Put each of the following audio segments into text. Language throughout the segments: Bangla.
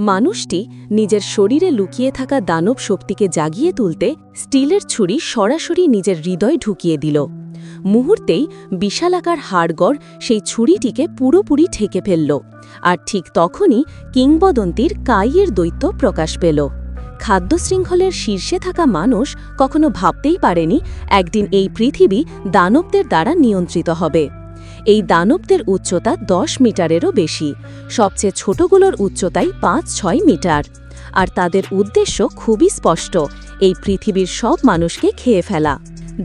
মানুষটি নিজের শরীরে লুকিয়ে থাকা দানব শক্তিকে জাগিয়ে তুলতে স্টিলের ছুরি সরাসরি নিজের হৃদয় ঢুকিয়ে দিল। মুহূর্তেই বিশালাকার হাড়গড় সেই ছুরিটিকে পুরোপুরি ঠেকে ফেলল। আর ঠিক তখনই কিংবদন্তির কাইয়ের দৈত্য প্রকাশ পেল। খাদ্যশৃঙ্খলের শীর্ষে থাকা মানুষ কখনো ভাবতেই পারেনি একদিন এই পৃথিবী দানবদের দ্বারা নিয়ন্ত্রিত হবে। এই দানবদের উচ্চতা 10 মিটারেরও বেশি, সবচেয়ে ছোটগুলোর উচ্চতাই 5-6 মিটার। আর তাদের উদ্দেশ্য খুবই স্পষ্ট, এই পৃথিবীর সব মানুষকে খেয়ে ফেলা।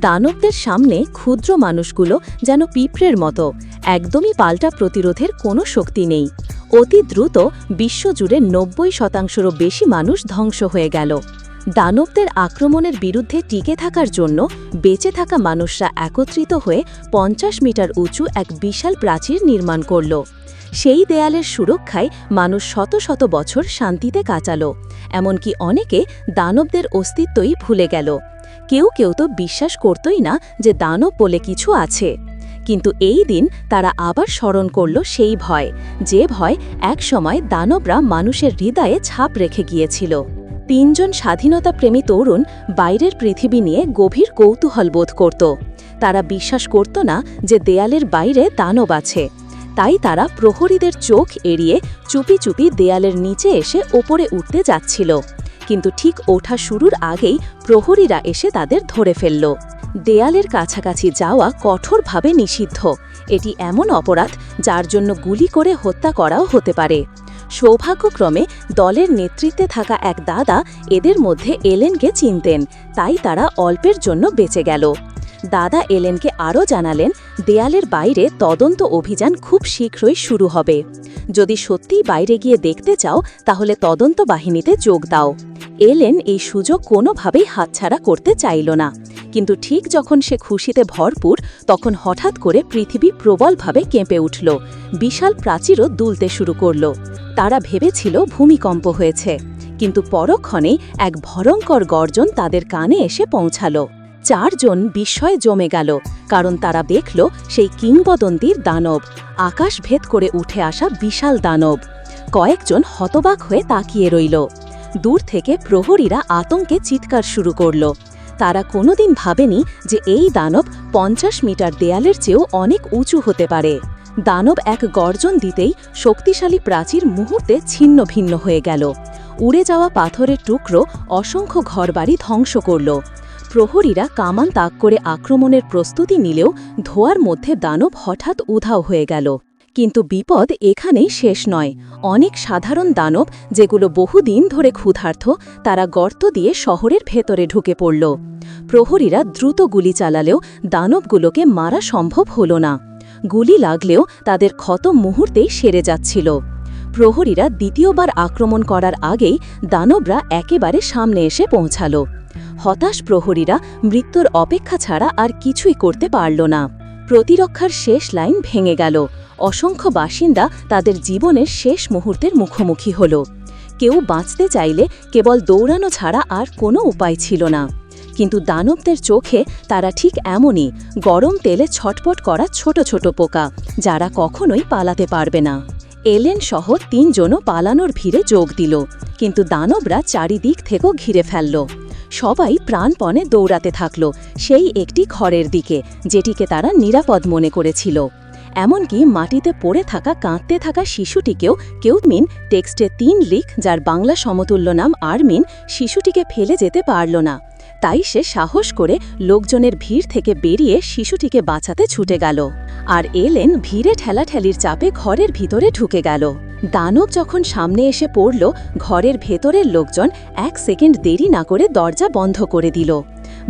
দানবদের সামনে ক্ষুদ্র মানুষগুলো যেন পিঁপড়ের মতো, একদমই পাল্টা প্রতিরোধের কোনো শক্তি নেই। অতি দ্রুত বিশ্বজুড়ে 90% বেশি মানুষ ধ্বংস হয়ে গেল। দানবদের আক্রমণের বিরুদ্ধে টিকে থাকার জন্য বেঁচে থাকা মানুষরা একত্রিত হয়ে 50 মিটার উঁচু এক বিশাল প্রাচীর নির্মাণ করল। সেই দেয়ালের সুরক্ষায় মানুষ শত শত বছর শান্তিতে কাটাল। এমনকি অনেকে দানবদের অস্তিত্বই ভুলে গেল। কেউ কেউ তো বিশ্বাস করতই না যে দানব বলে কিছু আছে। কিন্তু এই দিন তারা আবার স্মরণ করল সেই ভয়, যে ভয় একসময় দানবরা মানুষের হৃদয়ে ছাপ রেখে গিয়েছিল। 3 জন স্বাধীনতাপ্রেমী তরুণ বাইরের পৃথিবী নিয়ে গভীর কৌতূহল বোধ করত। তারা বিশ্বাস করত না যে দেয়ালের বাইরে দানব আছে। তাই তারা প্রহরীদের চোখ এড়িয়ে চুপি চুপি দেয়ালের নিচে এসে ওপরে উঠতে যাচ্ছিল। কিন্তু ঠিক ওঠা শুরুর আগেই প্রহরীরা এসে তাদের ধরে ফেলল। দেয়ালের কাছাকাছি যাওয়া কঠোরভাবে নিষিদ্ধ। এটি এমন অপরাধ যার জন্য গুলি করে হত্যা করাও হতে পারে। সৌভাগ্যক্রমে দলের নেতৃত্বে থাকা এক দাদা এদের মধ্যে এলেনকে চিনতেন, তাই তারা অল্পের জন্য বেঁচে গেল। দাদা এলেনকে আরও জানালেন, দেয়ালের বাইরে তদন্ত অভিযান খুব শীঘ্রই শুরু হবে। যদি সত্যিই বাইরে গিয়ে দেখতে চাও তাহলে তদন্ত বাহিনীতে যোগ দাও। এলেন এই সুযোগ কোনোভাবেই হাতছাড়া করতে চাইল না। কিন্তু ঠিক যখন সে খুশিতে ভরপুর, তখন হঠাৎ করে পৃথিবী প্রবলভাবে কেঁপে উঠল। বিশাল প্রাচীরও দুলতে শুরু করল। তারা ভেবেছিল ভূমিকম্প হয়েছে, কিন্তু পরক্ষণেই এক ভয়ঙ্কর গর্জন তাদের কানে এসে পৌঁছালো। 4 জন বিস্ময়ে জমে গেল, কারণ তারা দেখল সেই কিংবদন্তির দানব, আকাশ ভেদ করে উঠে আসা বিশাল দানব। কয়েকজন হতবাক হয়ে তাকিয়ে রইল। দূর থেকে প্রহরীরা আতঙ্কে চিৎকার শুরু করল। তারা কোনোদিন ভাবেনি যে এই দানব 50 মিটার দেয়ালের চেয়েও অনেক উঁচু হতে পারে। দানব এক গর্জন দিতেই শক্তিশালী প্রাচীর মুহূর্তে ছিন্ন ভিন্ন হয়ে গেল। উড়ে যাওয়া পাথরের টুকরো অসংখ্য ঘরবাড়ি ধ্বংস করল। প্রহরীরা কামান তাক করে আক্রমণের প্রস্তুতি নিলেও ধোঁয়ার মধ্যে দানব হঠাৎ উধাও হয়ে গেল। কিন্তু বিপদ এখানেই শেষ নয়। অনেক সাধারণ দানব, যেগুলো বহুদিন ধরে ক্ষুধার্ত, তারা গর্ত দিয়ে শহরের ভেতরে ঢুকে পড়ল। প্রহরীরা দ্রুত গুলি চালালেও দানবগুলোকে মারা সম্ভব হল না। গুলি লাগলেও তাদের ক্ষত মুহূর্তেই সেরে যাচ্ছিল। প্রহরীরা দ্বিতীয়বার আক্রমণ করার আগেই দানবরা একেবারে সামনে এসে পৌঁছাল। হতাশ প্রহরীরা মৃত্যুর অপেক্ষা ছাড়া আর কিছুই করতে পারল না। প্রতিরক্ষার শেষ লাইন ভেঙে গেল। অসংখ্য বাসিন্দা তাদের জীবনের শেষ মুহূর্তের মুখোমুখি হল। কেউ বাঁচতে চাইলে কেবল দৌড়ানো ছাড়া আর কোনো উপায় ছিল না। কিন্তু দানবদের চোখে তারা ঠিক এমনই, গরম তেলে ছটপট করা ছোট ছোট পোকা, যারা কখনোই পালাতে পারবে না। এলেন সহ 3 জনও পালানোর ভিড়ে যোগ দিল, কিন্তু দানবরা চারিদিক থেকেও ঘিরে ফেলল। সবাই প্রাণপণে দৌড়াতে থাকল সেই একটি ঘরের দিকে, যেটিকে তারা নিরাপদ মনে করেছিল। এমনকি মাটিতে পড়ে থাকা কাঁদতে থাকা শিশুটিকেও কেউমিন টেক্সটে 3 লিখ, যার বাংলা সমতুল্য নাম আরমিন, শিশুটিকে ফেলে যেতে পারল না। তাই সে সাহস করে লোকজনের ভিড় থেকে বেরিয়ে শিশুটিকে বাঁচাতে ছুটে গেল। আর এলেন ভিড়ে ঠেলাঠেলির চাপে ঘরের ভিতরে ঢুকে গেল। দানব যখন সামনে এসে পড়ল, ঘরের ভেতরের লোকজন 1 সেকেন্ড দেরি না করে দরজা বন্ধ করে দিল।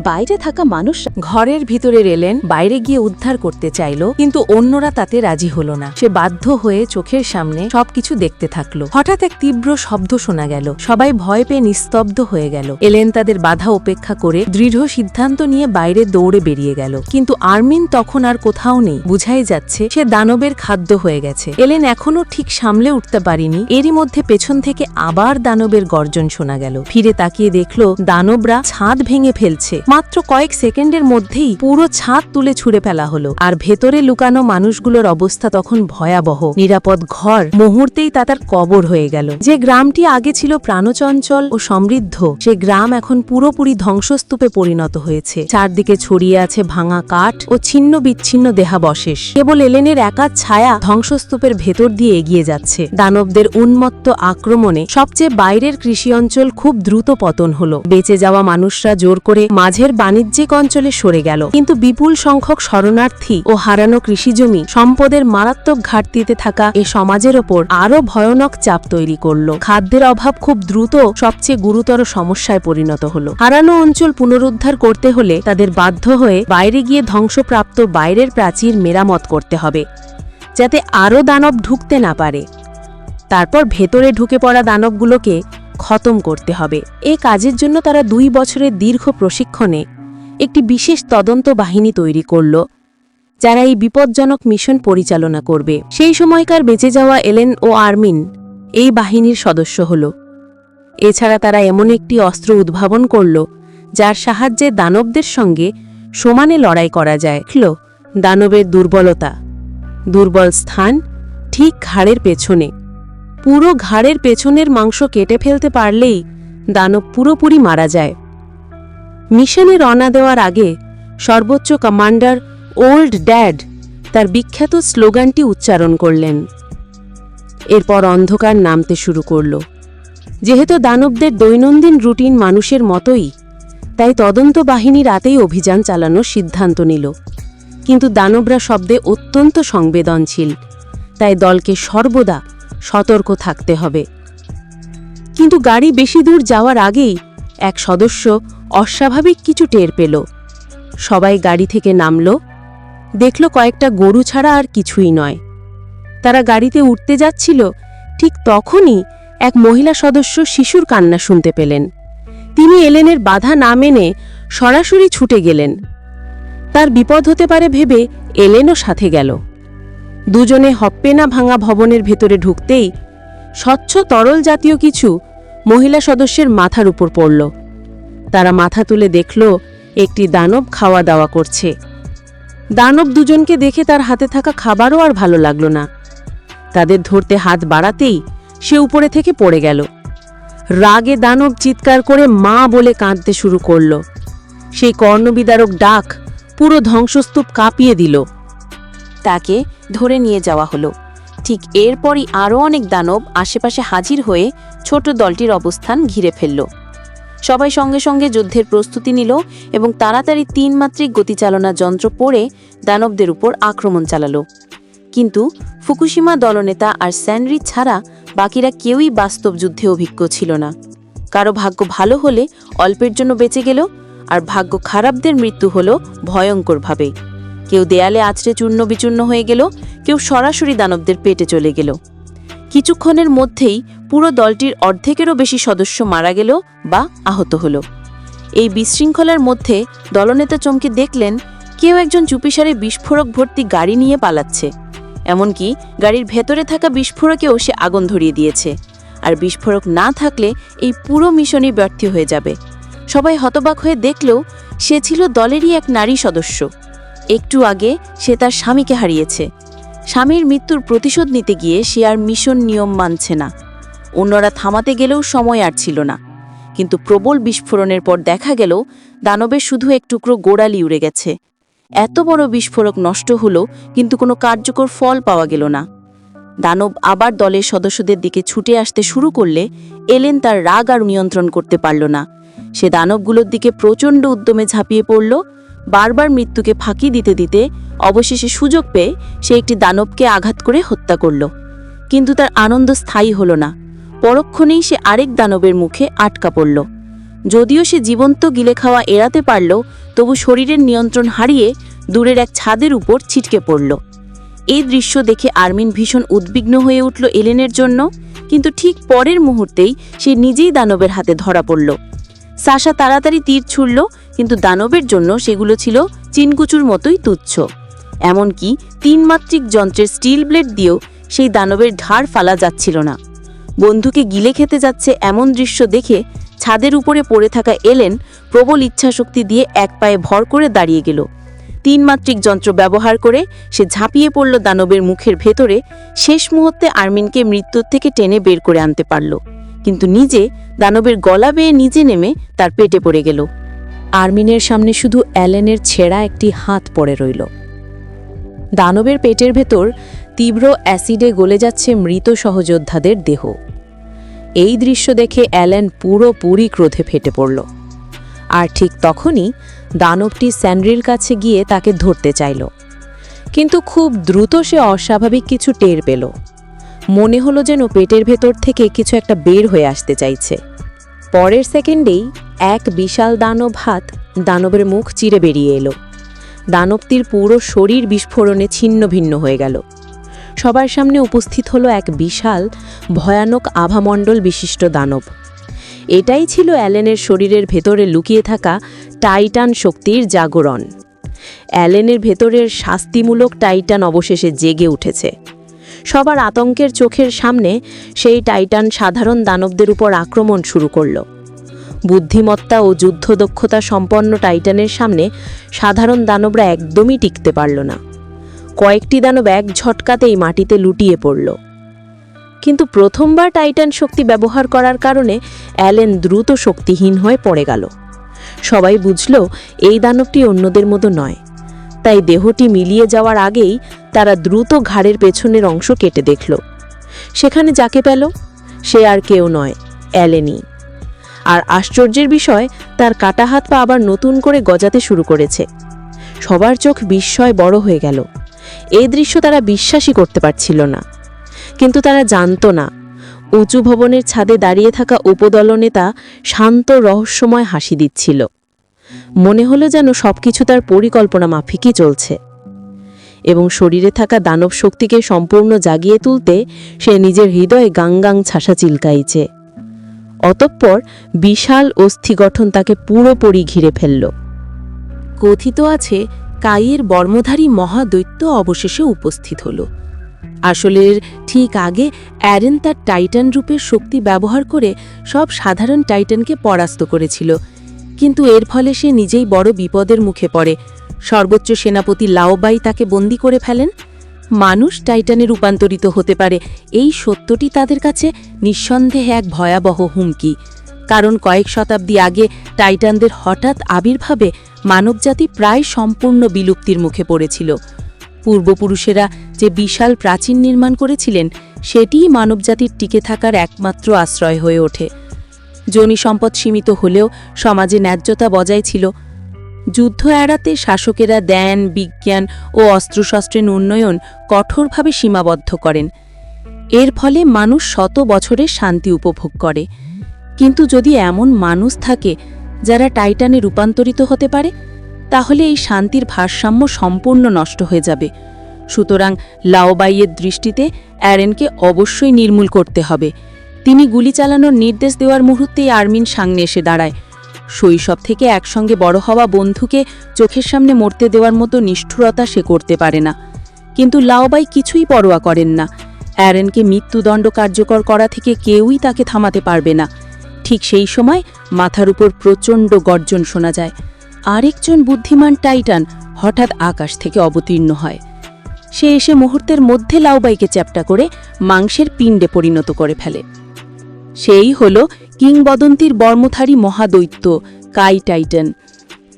বাইরে থাকা মানুষ ঘরের ভিতরে এলেন, বাইরে গিয়ে উদ্ধার করতে চাইল, কিন্তু অন্যরা তাতে রাজি হলো না। সে বাধ্য হয়ে চোখের সামনে সবকিছু দেখতে থাকলো। হঠাৎ এক তীব্র শব্দ শোনা গেল। সবাই ভয় পেয়ে নিস্তব্ধ হয়ে গেল। এলেন তাদের বাধা উপেক্ষা করে দৃঢ় সিদ্ধান্ত নিয়ে বাইরে দৌড়ে বেরিয়ে গেল। কিন্তু আরমিন তখন আর কোথাও নেই। বুঝাই যাচ্ছে সে দানবের খাদ্য হয়ে গেছে। এলেন এখনো ঠিক সামলে উঠতে পারিনি। এরই মধ্যে পেছন থেকে আবার দানবের গর্জন শোনা গেল। ফিরে তাকিয়ে দেখল দানবরা ছাদ ভেঙে ফেলছে। মাত্র কয়েক সেকেন্ডের মধ্যেই পুরো ছাদ তুলে ছুঁড়ে ফেলা হলো। আর ভেতরে লুকানো মানুষগুলোর অবস্থা তখন ভয়াবহ। নিরাপদ ঘর মুহূর্তেই তার কবর হয়ে গেল। যে গ্রামটি আগে ছিল প্রাণচঞ্চল ও সমৃদ্ধ, সে গ্রাম এখন পুরোপুরি ধ্বংসস্তূপে পরিণত হয়েছে। চারদিকে ছড়িয়ে আছে ভাঙা কাঠ ও ছিন্ন বিচ্ছিন্ন দেহাবশেষ। কেবল এলেনের একা ছায়া ধ্বংসস্তূপের ভেতর দিয়ে এগিয়ে যাচ্ছে। দানবদের উন্মত্ত আক্রমণে সবচেয়ে বাইরের কৃষি অঞ্চল খুব দ্রুত পতন হলো। বেঁচে যাওয়া মানুষরা জোর করে মাঝের বাণিজ্যিক অঞ্চলে সরে গেল। কিন্তু বিপুল সংখ্যক শরণার্থী ও হারানো কৃষিজমি সম্পদের মারাত্মক ঘাটতিতে থাকা এ সমাজের ওপর আরও ভয়ানক চাপ তৈরি করল। খাদ্যের অভাব খুব দ্রুত সবচেয়ে গুরুতর সমস্যায় পরিণত হলো। হারানো অঞ্চল পুনরুদ্ধার করতে হলে তাদের বাধ্য হয়ে বাইরে গিয়ে ধ্বংসপ্রাপ্ত বাইরের প্রাচীর মেরামত করতে হবে, যাতে আরও দানব ঢুকতে না পারে। তারপর ভেতরে ঢুকে পড়া দানবগুলোকে খতম করতে হবে। এ কাজের জন্য তারা 2 বছরের দীর্ঘ প্রশিক্ষণে একটি বিশেষ তদন্ত বাহিনী তৈরি করল, যারা এই বিপজ্জনক মিশন পরিচালনা করবে। সেই সময়কার বেঁচে যাওয়া এলেন ও আর্মিন এই বাহিনীর সদস্য হল। এছাড়া তারা এমন একটি অস্ত্র উদ্ভাবন করল, যার সাহায্যে দানবদের সঙ্গে সমানে লড়াই করা যায়। দানবের দুর্বলতা। দুর্বল স্থান ঠিক ঘাড়ের পেছনে। পুরো ঘাড়ের পেছনের মাংস কেটে ফেলতে পারলেই দানব পুরোপুরি মারা যায়। মিশনে রওনা দেওয়ার আগে সর্বোচ্চ কমান্ডার ওল্ড ড্যাড তার বিখ্যাত স্লোগানটি উচ্চারণ করলেন। এরপর অন্ধকার নামতে শুরু করল। যেহেতু দানবদের দৈনন্দিন রুটিন মানুষের মতোই, তাই তদন্ত বাহিনী রাতেই অভিযান চালানোর সিদ্ধান্ত নিল। কিন্তু দানবরা শব্দে অত্যন্ত সংবেদনশীল, তাই দলকে সর্বদা সতর্ক থাকতে হবে। কিন্তু গাড়ি বেশি দূর যাওয়ার আগেই এক সদস্য অস্বাভাবিক কিছু টের পেল। সবাই গাড়ি থেকে নামল, দেখল কয়েকটা গরু ছাড়া আর কিছুই নয়। তারা গাড়িতে উঠতে যাচ্ছিল, ঠিক তখনই এক মহিলা সদস্য শিশুর কান্না শুনতে পেলেন। তিনি এলেনের বাধা না মেনে সরাসরি ছুটে গেলেন। তার বিপদ হতে পারে ভেবে এলেনও সাথে গেল। দুজনে হপ্পেনা ভাঙা ভবনের ভেতরে ঢুকতেই স্বচ্ছ তরল জাতীয় কিছু মহিলা সদস্যের মাথার উপর পড়ল। তারা মাথা তুলে দেখল একটি দানব খাওয়া দাওয়া করছে। দানব দুজনকে দেখে তার হাতে থাকা খাবারও আর ভালো লাগল না। তাদের ধরতে হাত বাড়াতেই সে উপরে থেকে পড়ে গেল। রাগে দানব চিৎকার করে মা বলে কাঁদতে শুরু করল। সেই কর্ণবিদারক ডাক পুরো ধ্বংসস্তূপ কাঁপিয়ে দিল। তাকে ধরে নিয়ে যাওয়া হলো। ঠিক এরপরই আরও অনেক দানব আশেপাশে হাজির হয়ে ছোট দলটির অবস্থান ঘিরে ফেলল। সবাই সঙ্গে সঙ্গে যুদ্ধের প্রস্তুতি নিল এবং তাড়াতাড়ি 3 মাত্রিক গতিচালনা যন্ত্র পড়ে দানবদের উপর আক্রমণ চালালো। কিন্তু ফুকুশিমা দলনেতা আর স্যানরি ছাড়া বাকিরা কেউই বাস্তব যুদ্ধে অভিজ্ঞ ছিল না। কারো ভাগ্য ভালো হলে অল্পের জন্য বেঁচে গেল, আর ভাগ্য খারাপদের মৃত্যু হলো ভয়ঙ্করভাবে। কেউ দেয়ালে আছড়ে চূর্ণ বিচূর্ণ হয়ে গেল, কেউ সরাসরি দানবদের পেটে চলে গেল। কিছুক্ষণের মধ্যেই পুরো দলটির অর্ধেকেরও বেশি সদস্য মারা গেল বা আহত হলো। এই বিশৃঙ্খলার মধ্যে দলনেতা চমকে দেখলেন কেউ একজন চুপিসারে বিস্ফোরক ভর্তি গাড়ি নিয়ে পালাচ্ছে। এমনকি গাড়ির ভেতরে থাকা বিস্ফোরকেও সে আগুন ধরিয়ে দিয়েছে। আর বিস্ফোরক না থাকলে এই পুরো মিশনই ব্যর্থ হয়ে যাবে। সবাই হতবাক হয়ে দেখলেও সে ছিল দলেরই এক নারী সদস্য। একটু আগে সে তার স্বামীকে হারিয়েছে। স্বামীর মৃত্যুর প্রতিশোধ নিতে গিয়ে সে আর মিশন নিয়ম মানছে না। অন্যরা থামাতে গেলেও সময় আর ছিল না। কিন্তু প্রবল বিস্ফোরণের পর দেখা গেল দানবের শুধু এক টুকরো গোড়ালি উড়ে গেছে। এত বড় বিস্ফোরক নষ্ট হলো, কিন্তু কোনো কার্যকর ফল পাওয়া গেল না। দানব আবার দলের সদস্যদের দিকে ছুটে আসতে শুরু করলে এলেন তার রাগ আর নিয়ন্ত্রণ করতে পারল না। সে দানবগুলোর দিকে প্রচণ্ড উদ্যমে ঝাঁপিয়ে পড়ল। বারবার মৃত্যুকে ফাঁকি দিতে দিতে অবশেষে সুযোগ পেয়ে সে একটি দানবকে আঘাত করে হত্যা করল। কিন্তু তার আনন্দ স্থায়ী হল না। পরক্ষণেই সে আরেক দানবের মুখে আটকা পড়ল। যদিও সে জীবন্ত গিলে খাওয়া এড়াতে পারল, তবু শরীরের নিয়ন্ত্রণ হারিয়ে দূরের এক ছাদের উপর ছিটকে পড়ল। এই দৃশ্য দেখে আর্মিন ভীষণ উদ্বিগ্ন হয়ে উঠল এলেনের জন্য। কিন্তু ঠিক পরের মুহূর্তেই সে নিজেই দানবের হাতে ধরা পড়ল। সাশা তাড়াতাড়ি তীর ছুড়ল, কিন্তু দানবের জন্য সেগুলো ছিল চিনকুচুর মতোই তুচ্ছ। এমনকি 3 মাত্রিক যন্ত্রের স্টিল ব্লেড দিয়েও সেই দানবের ধার ফালা যাচ্ছিল না। বন্ধুকে গিলে খেতে যাচ্ছে এমন দৃশ্য দেখে ছাদের উপরে পড়ে থাকা এলেন প্রবল ইচ্ছাশক্তি দিয়ে এক পায়ে ভর করে দাঁড়িয়ে গেল। 3 মাত্রিক যন্ত্র ব্যবহার করে সে ঝাঁপিয়ে পড়ল দানবের মুখের ভেতরে। শেষ মুহূর্তে আর্মিনকে মৃত্যুর থেকে টেনে বের করে আনতে পারল, কিন্তু নিজে দানবের গলা বেয়ে নিচে নেমে তার পেটে পড়ে গেল। আর্মিনের সামনে শুধু অ্যালেনের ছেঁড়া একটি হাত পড়ে রইল। দানবের পেটের ভেতর তীব্র অ্যাসিডে গলে যাচ্ছে মৃত সহযোদ্ধাদের দেহ। এই দৃশ্য দেখে অ্যালেন পুরোপুরি ক্রোধে ফেটে পড়ল। আর ঠিক তখনই দানবটি স্যান্ড্রির কাছে গিয়ে তাকে ধরতে চাইল, কিন্তু খুব দ্রুত সে অস্বাভাবিক কিছু টের পেল। মনে হলো যেন পেটের ভেতর থেকে কিছু একটা বের হয়ে আসতে চাইছে। পরের সেকেন্ডেই এক বিশাল দানব হাত দানবের মুখ চিরে বেরিয়ে এলো। দানবটির পুরো শরীর বিস্ফোরণে ছিন্ন ভিন্ন হয়ে গেল। সবার সামনে উপস্থিত হলো এক বিশাল ভয়ানক আভামণ্ডল বিশিষ্ট দানব। এটাই ছিল অ্যালেনের শরীরের ভেতরে লুকিয়ে থাকা টাইটান শক্তির জাগরণ। অ্যালেনের ভেতরের শাস্তিমূলক টাইটান অবশেষে জেগে উঠেছে। সবার আতঙ্কের চোখের সামনে সেই টাইটান সাধারণ দানবদের উপর আক্রমণ শুরু করল। বুদ্ধিমত্তা ও যুদ্ধদক্ষতা সম্পন্ন টাইটানের সামনে সাধারণ দানবরা একদমই টিকতে পারল না। কয়েকটি দানব এক ঝটকাতেই মাটিতে লুটিয়ে পড়ল। কিন্তু প্রথমবার টাইটান শক্তি ব্যবহার করার কারণে অ্যালেন দ্রুত শক্তিহীন হয়ে পড়ে গেল। সবাই বুঝল এই দানবটি অন্যদের মতো নয়, তাই দেহটি মিলিয়ে যাওয়ার আগেই তারা দ্রুত ঘাড়ের পেছনের অংশ কেটে দেখল। সেখানে যাকে পেল সে আর কেউ নয়, অ্যালেনই। আর আশ্চর্যের বিষয়, তার কাটা হাত পা আবার নতুন করে গজাতে শুরু করেছে। সবার চোখ বিস্ময় বড় হয়ে গেল। এই দৃশ্য তারা বিশ্বাসই করতে পারছিল না। কিন্তু তারা জানত না, উঁচু ভবনের ছাদে দাঁড়িয়ে থাকা উপদল নেতা শান্ত রহস্যময় হাসি দিচ্ছিল। মনে হলো যেন সবকিছু তার পরিকল্পনা মাফিকই চলছে। এবং শরীরে থাকা দানব শক্তিকে সম্পূর্ণ জাগিয়ে তুলতে সে নিজের হৃদয়ে গাং ছাসা চিলকাইছে। অতঃপর বিশাল অস্থি গঠন তাকে পুরোপুরি ঘিরে ফেলল। কথিত আছে কাইয়ের বর্মধারী মহাদৈত্য অবশেষে উপস্থিত হল। আসলের ঠিক আগে অ্যারেন তার টাইটান রূপের শক্তি ব্যবহার করে সব সাধারণ টাইটানকে পরাস্ত করেছিল, কিন্তু এর ফলে সে নিজেই বড় বিপদের মুখে পড়ে। সর্বোচ্চ সেনাপতি লাওবাই তাকে বন্দী করে ফেলেন। মানুষ টাইটানে রূপান্তরিত হতে পারে, এই সত্যটি তাদের কাছে নিঃসন্দেহে এক ভয়াবহ হুমকি। কারণ কয়েক শতাব্দী আগে টাইটানদের হঠাৎ আবির্ভাবে মানবজাতি প্রায় সম্পূর্ণ বিলুপ্তির মুখে পড়েছিল। পূর্বপুরুষেরা যে বিশাল প্রাচীন নির্মাণ করেছিলেন, সেটিই মানবজাতির টিকে থাকার একমাত্র আশ্রয় হয়ে ওঠে। জনি সম্পদ সীমিত হলেও সমাজে ন্যায্যতা বজায় ছিল। যুদ্ধ এড়াতে শাসকেরা জ্ঞান, বিজ্ঞান ও অস্ত্রশস্ত্রের উন্নয়ন কঠোরভাবে সীমাবদ্ধ করেন। এর ফলে মানুষ শত বছরের শান্তি উপভোগ করে। কিন্তু যদি এমন মানুষ থাকে যারা টাইটানে রূপান্তরিত হতে পারে, তাহলে এই শান্তির ভারসাম্য সম্পূর্ণ নষ্ট হয়ে যাবে। সুতরাং লাওবাইয়ের দৃষ্টিতে অ্যারেনকে অবশ্যই নির্মূল করতে হবে। তিনি গুলি চালানোর নির্দেশ দেওয়ার মুহূর্তেই আর্মিন সামনে এসে দাঁড়ায়। শৈশব থেকে একসঙ্গে বড় হওয়া বন্ধুকে চোখের সামনে মরতে দেওয়ার মতো নিষ্ঠুরতা সে করতে পারে না। কিন্তু লাওবাই কিছুই পরোয়া করেন না। অ্যারেনকে মৃত্যুদণ্ড কার্যকর করা থেকে কেউই তাকে থামাতে পারবে না। ঠিক সেই সময় মাথার উপর প্রচণ্ড গর্জন শোনা যায়। আরেকজন বুদ্ধিমান টাইটান হঠাৎ আকাশ থেকে অবতীর্ণ হয়। সে এসে মুহূর্তের মধ্যে লাওবাইকে চ্যাপ্টা করে মাংসের পিণ্ডে পরিণত করে ফেলে। সেই হল কিংবদন্তির বর্মধারী মহাদৈত্য কাই টাইটান।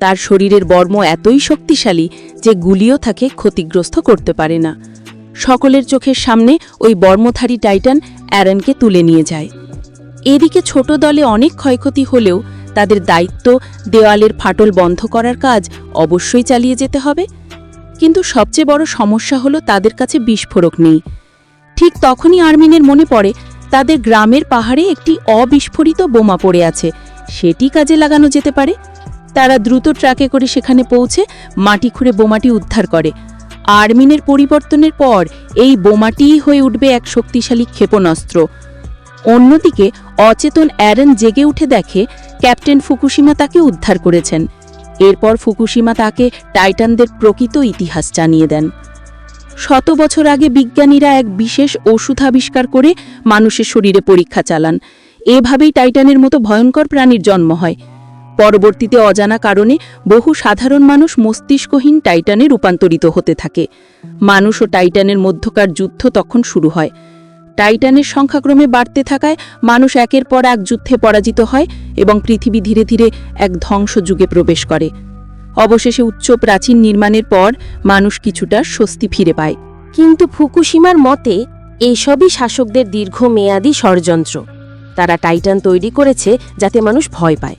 তার শরীরের বর্ম এতই শক্তিশালী যে গুলিও তাকে ক্ষতিগ্রস্ত করতে পারে না। সকলের চোখের সামনে ওই বর্মধারী টাইটান অ্যারেনকে তুলে নিয়ে যায়। এদিকে ছোট দলে অনেক ক্ষয়ক্ষতি হলেও তাদের দায়িত্ব দেওয়ালের ফাটল বন্ধ করার কাজ অবশ্যই চালিয়ে যেতে হবে। কিন্তু সবচেয়ে বড় সমস্যা হলো তাদের কাছে বিস্ফোরক নেই। ঠিক তখনই আর্মিনের মনে পড়ে তাদের গ্রামের পাহাড়ে একটি অবিস্ফোরিত বোমা পড়ে আছে, সেটি কাজে লাগানো যেতে পারে। তারা দ্রুত ট্রাকে করে সেখানে পৌঁছে মাটি খুঁড়ে বোমাটি উদ্ধার করে। আর্মিনের পরিবর্তনের পর এই বোমাটিই হয়ে উঠবে এক শক্তিশালী ক্ষেপণাস্ত্র। অন্যদিকে অচেতন অ্যারেন জেগে উঠে দেখে ক্যাপ্টেন ফুকুশিমা তাকে উদ্ধার করেছেন। এরপর ফুকুশিমা তাকে টাইটানদের প্রকৃত ইতিহাস জানিয়ে দেন। শত বছর আগে বিজ্ঞানীরা এক বিশেষ ওষুধ আবিষ্কার করে মানুষের শরীরে পরীক্ষা চালান। এভাবেই টাইটানের মতো ভয়ঙ্কর প্রাণীর জন্ম হয়। পরবর্তীতে অজানা কারণে বহু সাধারণ মানুষ মস্তিষ্কহীন টাইটানে রূপান্তরিত হতে থাকে। মানুষ ও টাইটানের মধ্যকার যুদ্ধ তখন শুরু হয়। টাইটানের সংখ্যাক্রমে বাড়তে থাকায় মানুষ একের পর এক যুদ্ধে পরাজিত হয় এবং পৃথিবী ধীরে ধীরে এক ধ্বংসযুগে প্রবেশ করে। অবশেষে উচ্চ প্রাচীন নির্মাণের পর মানুষ কিছুটা স্বস্তি ফিরে পায়। কিন্তু ফুকুশিমার মতে এসবই শাসকদের দীর্ঘমেয়াদী ষড়যন্ত্র। তারা টাইটান তৈরি করেছে যাতে মানুষ ভয় পায়,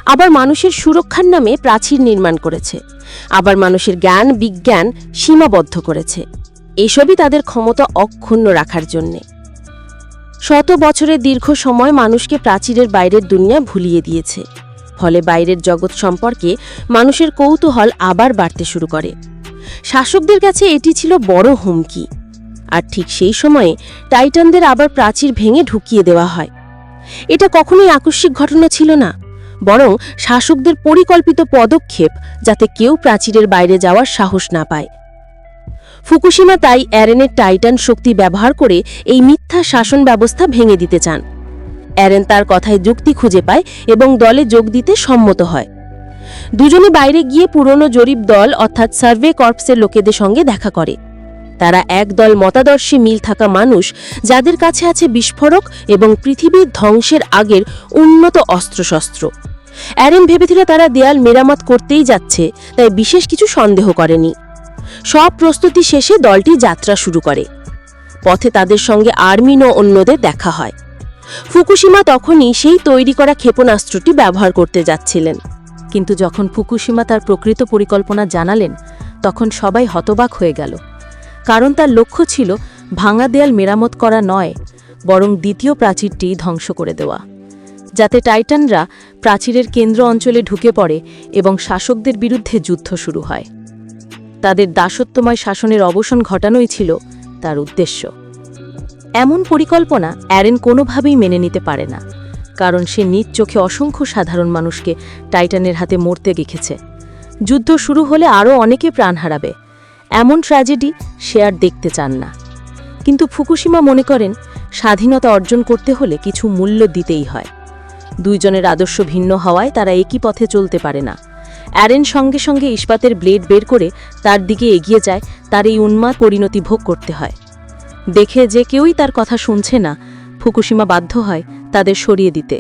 আবার মানুষের সুরক্ষার নামে প্রাচীর নির্মাণ করেছে, আবার মানুষের জ্ঞান বিজ্ঞান সীমাবদ্ধ করেছে। এসবই তাদের ক্ষমতা অক্ষুণ্ণ রাখার জন্যে। শত বছরের দীর্ঘ সময় মানুষকে প্রাচীরের বাইরের দুনিয়া ভুলিয়ে দিয়েছে। ফলে বাইরের জগৎ সম্পর্কে মানুষের কৌতূহল আবার বাড়তে শুরু করে। শাসকদের কাছে এটি ছিল বড় হুমকি। আর ঠিক সেই সময়ে টাইটানদের আবার প্রাচীর ভেঙে ঢুকিয়ে দেওয়া হয়। এটা কখনোই আকস্মিক ঘটনা ছিল না, বরং শাসকদের পরিকল্পিত পদক্ষেপ, যাতে কেউ প্রাচীরের বাইরে যাওয়ার সাহস না পায়। ফুকুশিমা তাই অ্যারেনের টাইটান শক্তি ব্যবহার করে এই মিথ্যা শাসন ব্যবস্থা ভেঙে দিতে চান। অ্যারেন তার কথায় যুক্তি খুঁজে পায় এবং দলে যোগ দিতে সম্মত হয়। দুজনে বাইরে গিয়ে পুরনো জরিপ দল অর্থাৎ সার্ভে কর্পসের লোকেদের সঙ্গে দেখা করে। তারা একদল মতাদর্শী মিল থাকা মানুষ, যাদের কাছে আছে বিস্ফোরক এবং পৃথিবীর ধ্বংসের আগের উন্নত অস্ত্রশস্ত্র। অ্যারেন ভেবেছিল তারা দেয়াল মেরামত করতেই যাচ্ছে, তাই বিশেষ কিছু সন্দেহ করেনি। সব প্রস্তুতি শেষে দলটি যাত্রা শুরু করে। পথে তাদের সঙ্গে আর্মিন ও অন্যদের দেখা হয়। ফুকুশিমা তখনই সেই তৈরি করা ক্ষেপণাস্ত্রটি ব্যবহার করতে যাচ্ছিলেন। কিন্তু যখন ফুকুশিমা তার প্রকৃত পরিকল্পনা জানালেন, তখন সবাই হতবাক হয়ে গেল। কারণ তার লক্ষ্য ছিল ভাঙা দেয়াল মেরামত করা নয়, বরং দ্বিতীয় প্রাচীরটি ধ্বংস করে দেওয়া, যাতে টাইটানরা প্রাচীরের কেন্দ্র অঞ্চলে ঢুকে পড়ে এবং শাসকদের বিরুদ্ধে যুদ্ধ শুরু হয়। তাদের দাসত্বময় শাসনের অবসান ঘটানোই ছিল তার উদ্দেশ্য। এমন পরিকল্পনা অ্যারেন কোনোভাবেই মেনে নিতে পারে না, কারণ সে নিজ চোখে অসংখ্য সাধারণ মানুষকে টাইটানের হাতে মরতে দেখেছে। যুদ্ধ শুরু হলে আরও অনেকে প্রাণ হারাবে, এমন ট্র্যাজেডি সে আর দেখতে চান না। কিন্তু ফুকুশিমা মনে করেন, স্বাধীনতা অর্জন করতে হলে কিছু মূল্য দিতেই হয়। দুইজনের আদর্শ ভিন্ন হওয়ায় তারা একই পথে চলতে পারে না। অ্যারেন সঙ্গে সঙ্গে ইস্পাতের ব্লেড বের করে তার দিকে এগিয়ে যায়। তার এই উন্মাদ পরিণতি ভোগ করতে হয়। দেখে যে কেউই তার কথা শুনছে না, ফুকুশিমা বাধ্য হয় তাদের সরিয়ে দিতে।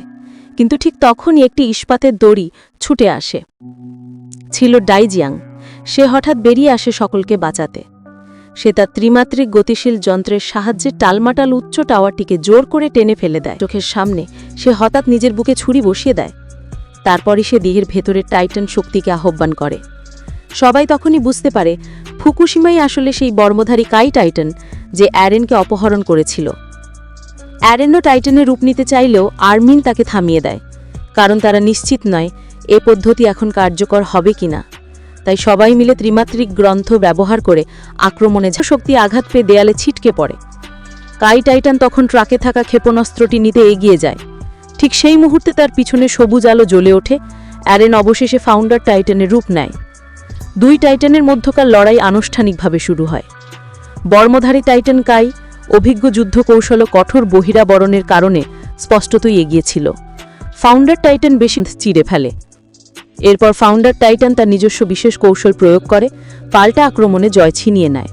কিন্তু ঠিক তখনই একটি ইস্পাতের দড়ি ছুটে আসে। ছিল ডাইজিয়াং। সে হঠাৎ বেরিয়ে আসে সকলকে বাঁচাতে। সে তার ত্রিমাত্রিক গতিশীল যন্ত্রের সাহায্যে টালমাটাল উচ্চ টাওয়ারটিকে জোর করে টেনে ফেলে দেয়। চোখের সামনে সে হঠাৎ নিজের বুকে ছুরি বসিয়ে দেয়। তারপরই সে দেহের ভেতরের টাইটান শক্তিকে আহ্বান করে। সবাই তখনই বুঝতে পারে ফুকুশিমাই আসলে সেই বর্মধারী কাই টাইটান, যে অ্যারেনকে অপহরণ করেছিল। অ্যারেনও টাইটানে রূপ নিতে চাইলেও আর্মিন তাকে থামিয়ে দেয়, কারণ তারা নিশ্চিত নয় এ পদ্ধতি এখন কার্যকর হবে কিনা। তাই সবাই মিলে ত্রিমাত্রিক গ্রন্থ ব্যবহার করে আক্রমণে শক্তি আঘাত পেয়ে দেয়ালে ছিটকে পড়ে। কাই টাইটান তখন ট্রাকে থাকা ক্ষেপণাস্ত্রটি নিতে এগিয়ে যায়। ঠিক সেই মুহূর্তে তার পিছনে সবুজ আলো জ্বলে ওঠে। অ্যারেন অবশেষে ফাউন্ডার টাইটানের রূপ নেয়। দুই টাইটানের মধ্যকার লড়াই আনুষ্ঠানিকভাবে শুরু হয়। বর্মধারী টাইটান কাই অভিজ্ঞ যুদ্ধ কৌশল ও কঠোর বহিরাবরণের কারণে স্পষ্টতই এগিয়েছিল। ফাউন্ডার টাইটান বেশি চিড়ে ফেলে। এরপর ফাউন্ডার টাইটান তার নিজস্ব বিশেষ কৌশল প্রয়োগ করে পাল্টা আক্রমণে জয় ছিনিয়ে নেয়।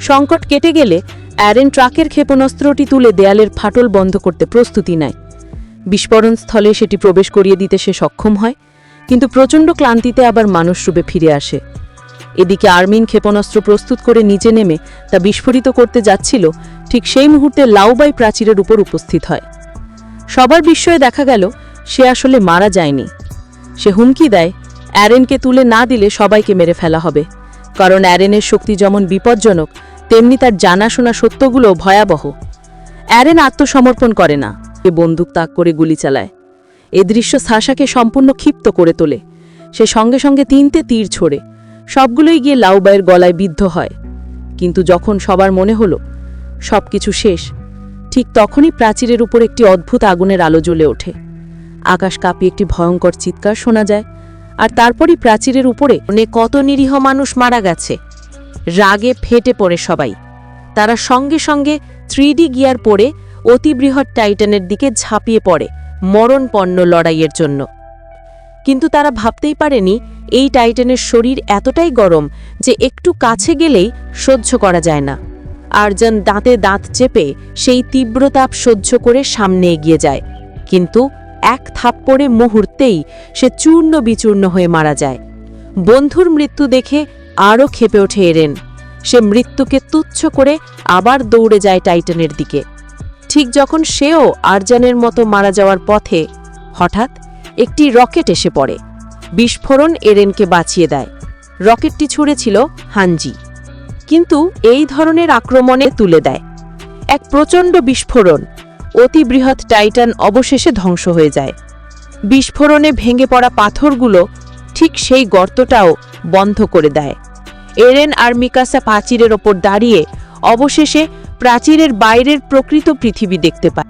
সংকট কেটে গেলে অ্যারেন ট্রাকের ক্ষেপণাস্ত্রটি তুলে দেয়ালের ফাটল বন্ধ করতে প্রস্তুতি নেয়। বিস্ফোরণ স্থলে সেটি প্রবেশ করিয়ে দিতে সে সক্ষম হয়, কিন্তু প্রচণ্ড ক্লান্তিতে আবার মানুষরূপে ফিরে আসে। এদিকে আর্মিন ক্ষেপণাস্ত্র প্রস্তুত করে নিচে নেমে তা বিস্ফোরিত করতে যাচ্ছিল। ঠিক সেই মুহূর্তে লাউবাই প্রাচীরের উপর উপস্থিত হয়। সবার বিস্ময়ে দেখা গেল সে আসলে মারা যায়নি। সে হুমকি দেয় অ্যারেনকে তুলে না দিলে সবাইকে মেরে ফেলা হবে, কারণ অ্যারেনের শক্তি যেমন বিপজ্জনক, তেমনি তার জানাশোনা সত্যগুলো ভয়াবহ। অ্যারেন আত্মসমর্পণ করে না, সে বন্দুক তাক করে গুলি চালায়। এ দৃশ্য সাশাকে সম্পূর্ণ ক্ষিপ্ত করে তোলে। সে সঙ্গে সঙ্গে তিনটে তীর ছোড়ে, সবগুলোই গিয়ে লাউবাইয়ের গলায় বিদ্ধ হয়। কিন্তু যখন সবার মনে হলো সবকিছু শেষ, ঠিক তখনই প্রাচীরের উপর একটি অদ্ভুত আগুনের আলো জ্বলে ওঠে। আকাশ কাঁপিয়ে একটি ভয়ঙ্কর চিৎকার শোনা যায়, আর তারপরই প্রাচীরের উপরে কত নিরীহ মানুষ মারা গেছে। রাগে ফেটে পড়ে সবাই। তারা সঙ্গে সঙ্গে 3D গিয়ার পরে অতিবৃহৎ টাইটানের দিকে ঝাঁপিয়ে পড়ে মরণপন্ন লড়াইয়ের জন্য। কিন্তু তারা ভাবতেই পারেনি এই টাইটানের শরীর এতটাই গরম যে একটু কাছে গেলেই সহ্য করা যায় না। আর্জন দাঁতে দাঁত চেপে সেই তীব্রতাপ সহ্য করে সামনে এগিয়ে যায়, কিন্তু এক থাপ্পড়ে মুহূর্তেই সে চূর্ণ বিচূর্ণ হয়ে মারা যায়। বন্ধুর মৃত্যু দেখে আরও ক্ষেপে ওঠে এরেন। সে মৃত্যুকে তুচ্ছ করে আবার দৌড়ে যায় টাইটানের দিকে। ঠিক যখন সেও আর্জানের মতো মারা যাওয়ার পথে হঠাৎ একটি রকেট এসে পড়ে। বিস্ফোরণ এরেনকে বাঁচিয়ে দেয়। রকেটটি ছুঁড়েছিল হানজি, কিন্তু এই ধরনের আক্রমণে তুলে দেয় এক প্রচণ্ড বিস্ফোরণ। অতি বৃহৎ টাইটান অবশেষে ধ্বংস হয়ে যায়। বিস্ফোরণে ভেঙে পড়া পাথরগুলো ঠিক সেই গর্তটাও বন্ধ করে দেয়। এরেন আর মিকাসা প্রাচীরের ওপর দাঁড়িয়ে অবশেষে প্রাচীরের বাইরের প্রকৃত পৃথিবী দেখতে পায়।